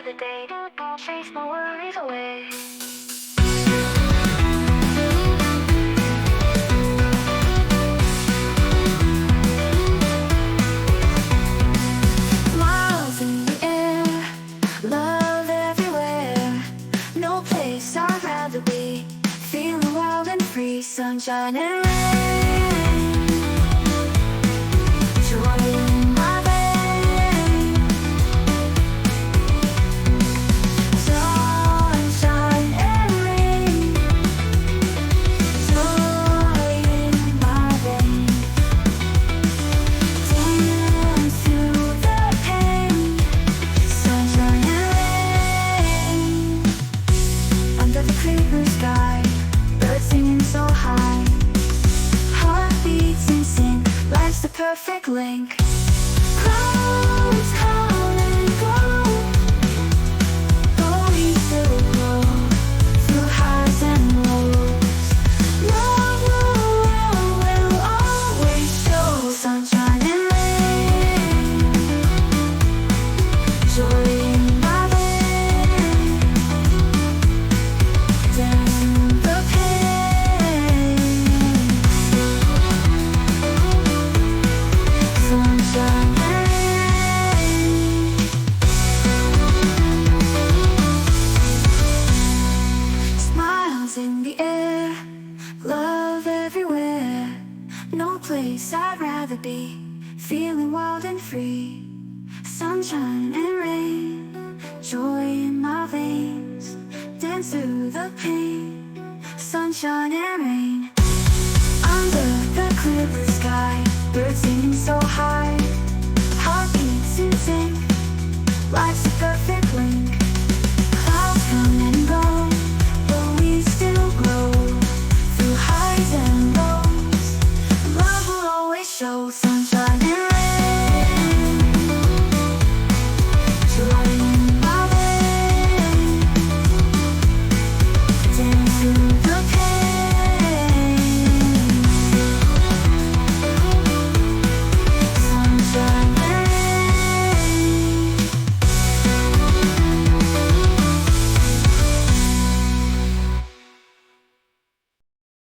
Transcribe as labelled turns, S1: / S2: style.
S1: the day to chase my worries away. Miles in the air, love everywhere. No place I'd rather be. Feeling wild and free, sunshine and rain. Joy in my veins. Sunshine and rain. Joy in my veins. Dance through the pain. Sunshine and rain. Under the clear blue sky, birds singing so high. Heartbeats in sync, life's the perfect link. Clouds come and go, going through highs and lows. Love will always show. Sunshine and rain. Joy in my veins. Dance through the pain. Sunshine and rain. Smiles in the air, love everywhere. No place I'd rather be. Feeling wild and free. Sunshine and rain. Joy in my veins. Dance through the pain. Sunshine and rain. Under the clear blue